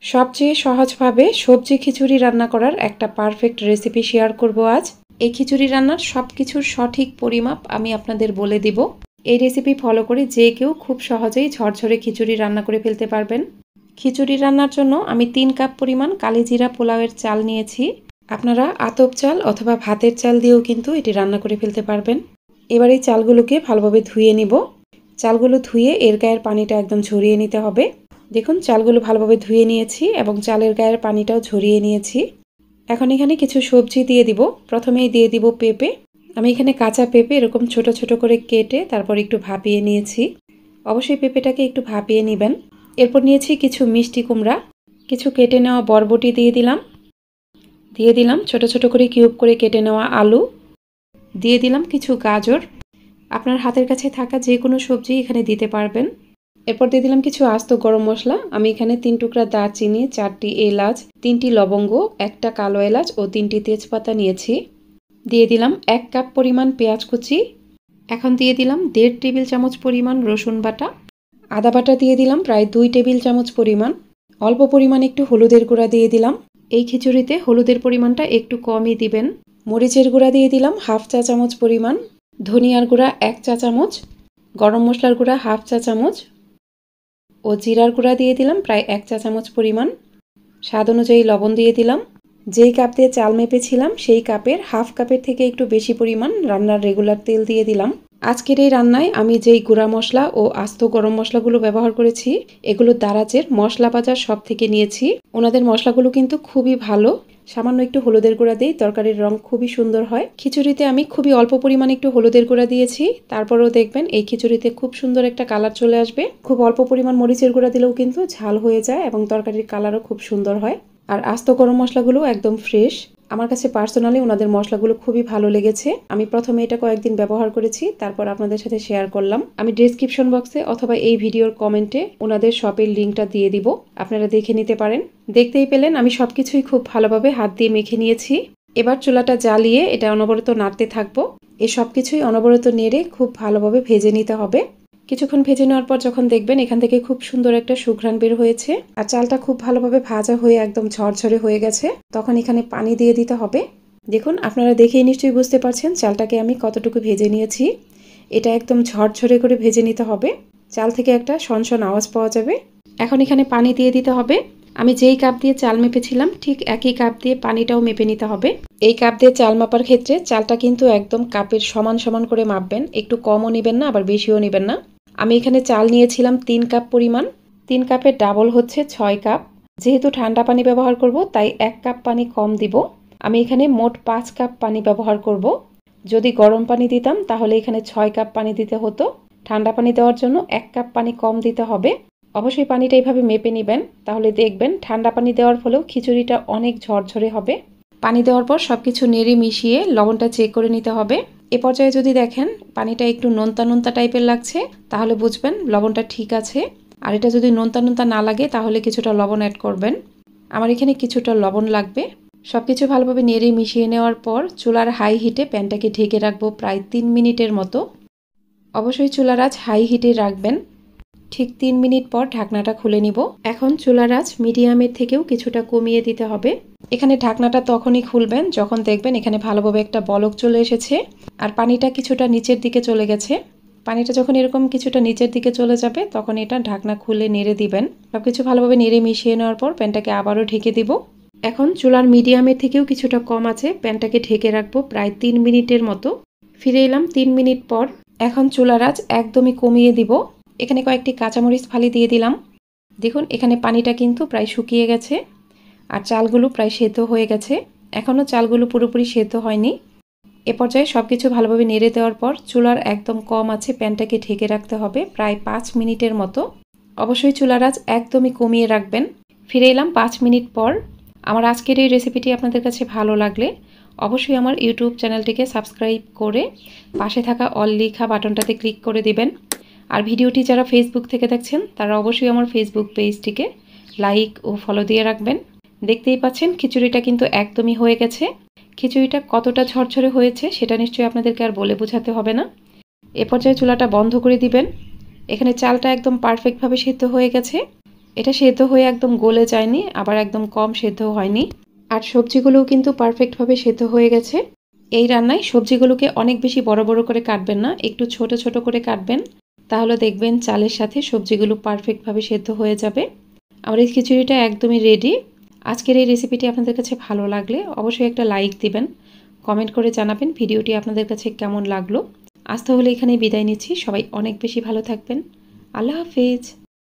সবচেয়ে সহজভাবে সবজি খিচুড়ি রান্না করার একটা পারফেক্ট রেসিপি শেয়ার করব আজ। এই খিচুড়ি রান্নার সব কিছুর সঠিক পরিমাপ আমি আপনাদের বলে দিব। এই রেসিপি ফলো করে যে কেউ খুব সহজেই ঝরঝরে খিচুড়ি রান্না করে ফেলতে পারবেন। খিচুড়ি রান্নার জন্য আমি 3 কাপ পরিমাণ কালিজিরা পোলাওয়ের চাল নিয়েছি। আপনারা আতপ চাল অথবা ভাতের চাল দিয়েও কিন্তু এটি রান্না করে ফেলতে পারবেন। এবার এই চালগুলোকে ভালোভাবে ধুয়ে নিব। চালগুলো ধুয়ে এর গায়ের পানিটা একদম ঝরিয়ে নিতে হবে। দেখুন চালগুলো ভালোভাবে ধুয়ে নিয়েছি এবং চালের গায়ের পানিটাও ঝরিয়ে নিয়েছি। এখন এখানে কিছু সবজি দিয়ে দিব। প্রথমেই দিয়ে দিব পেঁপে। আমি এখানে কাঁচা পেঁপে এরকম ছোট ছোট করে কেটে তারপর একটু ভাপিয়ে নিয়েছি। অবশ্যই পেঁপেটাকে একটু ভাপিয়ে নেবেন। এরপর নিয়েছি কিছু মিষ্টি কুমড়া, কিছু কেটে নেওয়া বরবটি দিয়ে দিলাম ছোট ছোট করে কিউব করে কেটে নেওয়া আলু, দিয়ে দিলাম কিছু গাজর। আপনার হাতের কাছে থাকা যে কোনো সবজি এখানে দিতে পারবেন। এরপর দিয়ে দিলাম কিছু আস্ত গরম মশলা। আমি এখানে 3 টুকরা দারচিনি, 4টি এলাচ, 3টি লবঙ্গ, 1টা কালো এলাচ ও 3টি তেজপাতা নিয়েছি। দিয়ে দিলাম 1 কাপ পরিমাণ পেঁয়াজ কুচি। এখন দিয়ে দিলাম 1.5 টেবিল চামচ পরিমাণ রসুন বাটা। আদা বাটা দিয়ে দিলাম প্রায় 2 টেবিল চামচ পরিমাণ। অল্প পরিমাণ একটু হলুদের গুঁড়া দিয়ে দিলাম। এই খিচুড়িতে হলুদের পরিমাণটা একটু কমই দিবেন। মরিচের গুঁড়া দিয়ে দিলাম হাফ চা চামচ পরিমাণ। ধনিয়ার গুঁড়া 1 চা চামচ। গরম মশলার গুঁড়া হাফ চা চামচ ও জিরার গুঁড়া দিয়ে দিলাম প্রায় 1 চা চামচ পরিমাণ। স্বাদ অনুযায়ী লবণ দিয়ে দিলাম। যেই কাপ দিয়ে চাল মেপেছিলাম সেই কাপের হাফ কাপের থেকে একটু বেশি পরিমাণ রান্নার রেগুলার তেল দিয়ে দিলাম। আজকের এই রান্নায় আমি যেই গুঁড়া মশলা ও আস্ত গরম মশলাগুলো ব্যবহার করেছি এগুলো দারাজের মশলা বাজার সব থেকে নিয়েছি। ওনাদের মশলাগুলো কিন্তু খুবই ভালো। সামান্য একটু হলুদের গুঁড়া দিই, তরকারির রং খুবই সুন্দর হয়। খিচুড়িতে আমি খুবই অল্প পরিমাণে একটু হলুদের গুঁড়া দিয়েছি, তারপরেও দেখবেন এই খিচুড়িতে খুব সুন্দর একটা কালার চলে আসবে। খুব অল্প পরিমাণ মরিচের গুঁড়া দিলেও কিন্তু ঝাল হয়ে যায় এবং তরকারির কালারও খুব সুন্দর হয়। আর আস্ত গরম মশলাগুলো একদম ফ্রেশ। আমার কাছে পার্সোনালি ওনাদের মশলাগুলো খুবই ভালো লেগেছে। আমি প্রথমে এটা কয়েকদিন ব্যবহার করেছি, তারপর আপনাদের সাথে শেয়ার করলাম। আমি ডেসক্রিপশন বক্সে অথবা এই ভিডিওর কমেন্টে ওনাদের শপের লিঙ্কটা দিয়ে দিব, আপনারা দেখে নিতে পারেন। দেখতেই পেলেন আমি সবকিছুই খুব ভালোভাবে হাত দিয়ে মেখে নিয়েছি। এবার চুলাটা জ্বালিয়ে এটা অনবরত নাড়তে থাকবো। এই সবকিছুই অনবরত নেড়ে খুব ভালোভাবে ভেজে নিতে হবে। কিছুক্ষণ ভেজে নেওয়ার পর যখন দেখবেন এখান থেকে খুব সুন্দর একটা সুঘ্রাণ বের হয়েছে আর চালটা খুব ভালোভাবে ভাজা হয়ে একদম ঝরঝরে হয়ে গেছে, তখন এখানে পানি দিয়ে দিতে হবে। দেখুন আপনারা দেখেই নিশ্চয়ই বুঝতে পারছেন চালটাকে আমি কতটুকু ভেজে নিয়েছি। এটা একদম ঝরঝরে করে ভেজে নিতে হবে। চাল থেকে একটা সনসন আওয়াজ পাওয়া যাবে। এখন এখানে পানি দিয়ে দিতে হবে। আমি যেই কাপ দিয়ে চাল মেপেছিলাম ঠিক একই কাপ দিয়ে পানিটাও মেপে নিতে হবে। এই কাপ দিয়ে চাল মাপার ক্ষেত্রে চালটা কিন্তু একদম কাপের সমান সমান করে মাপবেন, একটু কমও নেবেন না আবার বেশিও নেবেন না। আমি এখানে চাল নিয়েছিলাম 3 কাপ পরিমাণ। 3 কাপের ডাবল হচ্ছে 6 কাপ। যেহেতু ঠান্ডা পানি ব্যবহার করব তাই 1 কাপ পানি কম দিব। আমি এখানে মোট 5 কাপ পানি ব্যবহার করব। যদি গরম পানি দিতাম তাহলে এখানে 6 কাপ পানি দিতে হতো। ঠান্ডা পানি দেওয়ার জন্য 1 কাপ পানি কম দিতে হবে। অবশ্যই পানিটা এইভাবে মেপে নেবেন, তাহলে দেখবেন ঠান্ডা পানি দেওয়ার ফলেও খিচুড়িটা অনেক ঝরঝরে হবে। পানি দেওয়ার পর সবকিছু নেড়ে মিশিয়ে লবণটা চেক করে নিতে হবে। এ পর্যায়ে যদি দেখেন পানিটা একটু নোনতা নোনতা টাইপের লাগছে তাহলে বুঝবেন লবণটা ঠিক আছে। আর এটা যদি নোনতা নোনতা না লাগে তাহলে কিছুটা লবণ অ্যাড করবেন। আমার এখানে কিছুটা লবণ লাগবে। সবকিছু ভালোভাবে নেড়ে মিশিয়ে নেওয়ার পর চুলার হাই হিটে প্যানটাকে ঢেকে রাখবো প্রায় 3 মিনিটের মতো। অবশ্যই চুলার আঁচ হাই হিটে রাখবেন। ঠিক 3 মিনিট পর ঢাকনাটা খুলে নিব। এখন চুলার আঁচ মিডিয়ামের থেকেও কিছুটা কমিয়ে দিতে হবে। এখানে ঢাকনাটা তখনই খুলবেন যখন দেখবেন এখানে ভালোভাবে একটা বলক চলে এসেছে আর পানিটা কিছুটা নিচের দিকে চলে গেছে। পানিটা যখন এরকম কিছুটা নিচের দিকে চলে যাবে তখন এটা ঢাকনা খুলে নেড়ে দিবেন। সবকিছু ভালোভাবে নেড়ে মিশিয়ে নেওয়ার পর প্যানটাকে আবারও ঢেকে দিব। এখন চুলার মিডিয়ামের থেকেও কিছুটা কম আছে, প্যানটাকে ঢেকে রাখবো প্রায় 3 মিনিটের মতো। ফিরে এলাম 3 মিনিট পর। এখন চুলার আঁচ একদমই কমিয়ে দিব। এখানে কয়েকটি কাঁচামরিচ ফালি দিয়ে দিলাম। দেখুন এখানে পানিটা কিন্তু প্রায় শুকিয়ে গেছে আর চালগুলো প্রায় সেদ্ধ হয়ে গেছে। এখনও চালগুলো পুরোপুরি সেদ্ধ হয়নি। এ পর্যায়ে সবকিছু ভালোভাবে নেড়ে দেওয়ার পর চুলার একদম কম আছে প্যানটাকে ঢেকে রাখতে হবে প্রায় 5 মিনিটের মতো। অবশ্যই চুলার আঁচ একদমই কমিয়ে রাখবেন। ফিরে এলাম 5 মিনিট পর। আমার আজকের এই রেসিপিটি আপনাদের কাছে ভালো লাগলে অবশ্যই আমার ইউটিউব চ্যানেলটিকে সাবস্ক্রাইব করে পাশে থাকা অল লেখা বাটনটাতে ক্লিক করে দিবেন। আর ভিডিওটি যারা ফেসবুক থেকে দেখছেন তারা অবশ্যই আমার ফেসবুক পেজটিকে লাইক ও ফলো দিয়ে রাখবেন। দেখতেই পাচ্ছেন খিচুড়িটা কিন্তু একদমই হয়ে গেছে। খিচুড়িটা কতটা ঝরঝরে হয়েছে সেটা নিশ্চয়ই আপনাদেরকে আর বলে বোঝাতে হবে না। এ পর্যায়ে চুলাটা বন্ধ করে দিবেন। এখানে চালটা একদম পারফেক্টভাবে সিদ্ধ হয়ে গেছে। এটা সেদ্ধ হয়ে একদম গলে যায়নি, আবার একদম কম সেদ্ধ হয়নি। আর সবজিগুলোও কিন্তু পারফেক্টভাবে সেদ্ধ হয়ে গেছে। এই রান্নায় সবজিগুলোকে অনেক বেশি বড় বড় করে কাটবেন না, একটু ছোট ছোট করে কাটবেন, তাহলে দেখবেন চালের সাথে সবজিগুলো পারফেক্টভাবে সেদ্ধ হয়ে যাবে। আমার এই খিচুড়িটা একদমই রেডি। আজকের এই রেসিপিটি আপনাদের কাছে ভালো লাগলে অবশ্যই একটা লাইক দিবেন, কমেন্ট করে জানাবেন ভিডিওটি আপনাদের কাছে কেমন লাগলো। আজ তাহলে এখানেই বিদায় নিচ্ছি। সবাই অনেক বেশি ভালো থাকবেন। আল্লাহ হাফেজ।